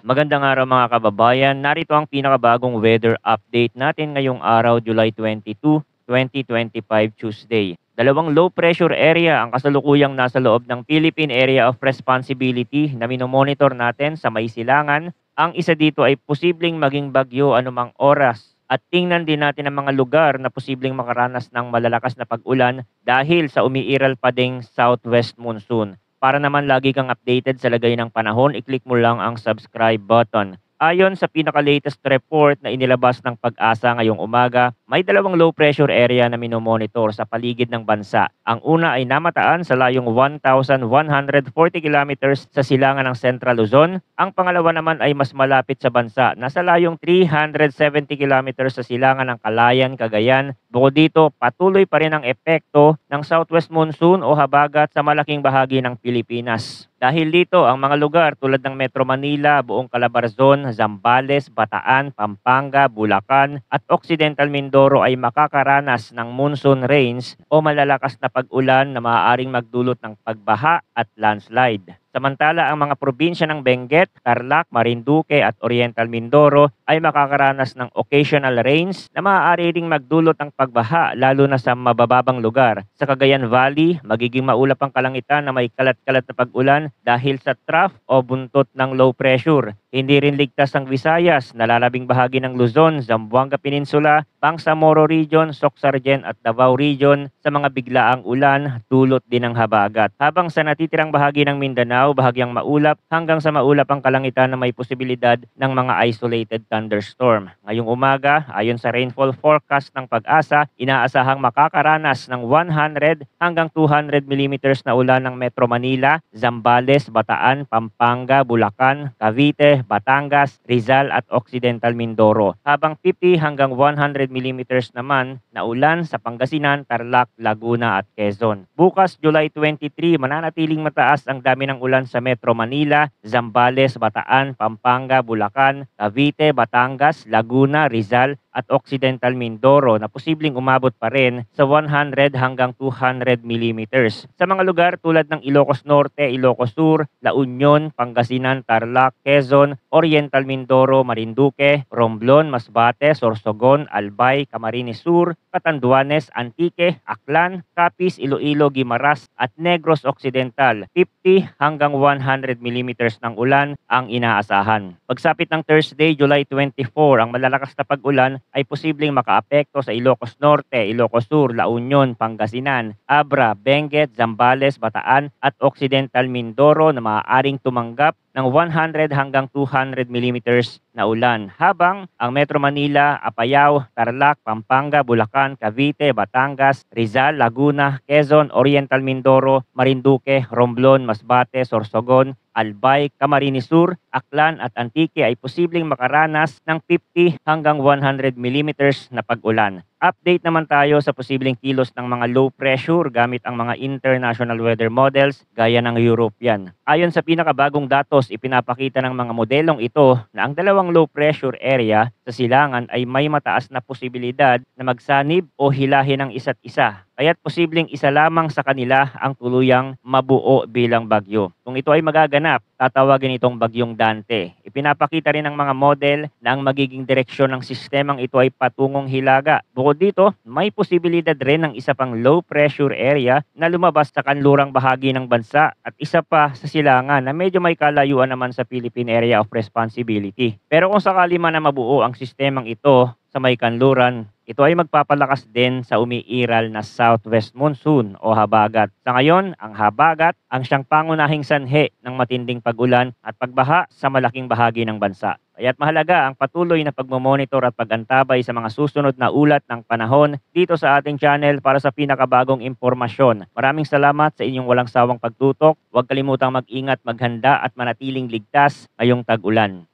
Magandang araw mga kababayan. Narito ang pinakabagong weather update natin ngayong araw, July 22, 2025, Tuesday. Dalawang low pressure area ang kasalukuyang nasa loob ng Philippine Area of Responsibility na minomonitor natin sa may silangan. Ang isa dito ay posibleng maging bagyo anumang oras. At tingnan din natin ang mga lugar na posibleng makaranas ng malalakas na pag-ulan dahil sa umiiral pa ding southwest monsoon. Para naman lagi kang updated sa lagay ng panahon, i-click mo lang ang subscribe button. Ayon sa pinaka-latest report na inilabas ng Pag-asa ngayong umaga, may dalawang low pressure area na minomonitor sa paligid ng bansa. Ang una ay namataan sa layong 1,140 kilometers sa silangan ng Central Luzon. Ang pangalawa naman ay mas malapit sa bansa, nasa layong 370 kilometers sa silangan ng Calayan, Cagayan. Bukod dito, patuloy pa rin ang epekto ng southwest monsoon o habagat sa malaking bahagi ng Pilipinas. Dahil dito, ang mga lugar tulad ng Metro Manila, buong Calabarzon, Zambales, Bataan, Pampanga, Bulacan at Occidental Mindoro ay makakaranas ng monsoon rains o malalakas na pag-ulan na maaaring magdulot ng pagbaha at landslide. Samantala, ang mga probinsya ng Benguet, Tarlac, Marinduque at Oriental Mindoro ay makakaranas ng occasional rains na maaari ring magdulot ng pagbaha lalo na sa mabababang lugar. Sa Cagayan Valley, magiging maulap ang kalangitan na may kalat-kalat na pag-ulan dahil sa trough o buntot ng low pressure. Hindi rin ligtas ang Visayas, nalalabing bahagi ng Luzon, Zamboanga Peninsula, Bangsamoro Region, Soc-Sargen at Davao Region sa mga biglaang ulan, dulot din ng habagat. Habang sa natitirang bahagi ng Mindanao, bahagyang maulap hanggang sa maulap ang kalangitan na may posibilidad ng mga isolated thunderstorm. Ngayong umaga, ayon sa rainfall forecast ng Pag-asa, inaasahang makakaranas ng 100 hanggang 200 millimeters na ulan ng Metro Manila, Zambales, Bataan, Pampanga, Bulacan, Cavite, Batangas, Rizal at Occidental Mindoro. Habang 50 hanggang 100 millimeters naman na ulan sa Pangasinan, Tarlac, Laguna at Quezon. Bukas, July 23, mananatiling mataas ang dami ng ulan sa Metro Manila, Zambales, Bataan, Pampanga, Bulacan, Cavite, Batangas, Laguna, Rizal at Occidental Mindoro na posibleng umabot pa rin sa 100 hanggang 200 millimeters. Sa mga lugar tulad ng Ilocos Norte, Ilocos Sur, La Union, Pangasinan, Tarlac, Quezon, Oriental Mindoro, Marinduque, Romblon, Masbate, Sorsogon, Albay, Camarines Sur, Catanduanes, Antique, Aklan, Capiz, Iloilo, Guimaras at Negros Occidental, 50 hanggang 100 millimeters ng ulan ang inaasahan. Pagsapit ng Thursday, July 24, ang malalakas na pag-ulan ay posibleng makaapekto sa Ilocos Norte, Ilocos Sur, La Union, Pangasinan, Abra, Benguet, Zambales, Bataan at Occidental Mindoro na maaaring tumanggap ng 100 hanggang 200 millimeters na ulan. Habang ang Metro Manila, Apayao, Tarlac, Pampanga, Bulacan, Cavite, Batangas, Rizal, Laguna, Quezon, Oriental Mindoro, Marinduque, Romblon, Masbate, Sorsogon, Albay, Camarines Sur, Aklan at Antique ay posibleng makaranas ng 50 hanggang 100 millimeters na pag-ulan. Update naman tayo sa posibleng kilos ng mga low pressure gamit ang mga international weather models gaya ng European. Ayon sa pinakabagong datos, ipinapakita ng mga modelong ito na ang dalawang low pressure area sa silangan ay may mataas na posibilidad na magsanib o hilahin ng isa't isa. Kaya't posibleng isa lamang sa kanila ang tuluyang mabuo bilang bagyo. Kung ito ay magaganap, tatawagin itong bagyong Dante. Ipinapakita rin ng mga model na ang magiging direksyon ng sistemang ito ay patungong hilaga. Bukod dito, may posibilidad rin ng isa pang low pressure area na lumabas sa kanlurang bahagi ng bansa at isa pa sa silangan na medyo may kalayuan naman sa Philippine Area of Responsibility. Pero kung sakali man na mabuo ang sistemang ito sa may kanluran, ito ay magpapalakas din sa umiiral na southwest monsoon o habagat. Sa ngayon, ang habagat ang siyang pangunahing sanhi ng matinding pag-ulan at pagbaha sa malaking bahagi ng bansa. Kaya't mahalaga ang patuloy na pagmomonitor at pag-antabay sa mga susunod na ulat ng panahon dito sa ating channel para sa pinakabagong impormasyon. Maraming salamat sa inyong walang sawang pagtutok. Huwag kalimutang mag-ingat, maghanda at manatiling ligtas ngayong tag-ulan.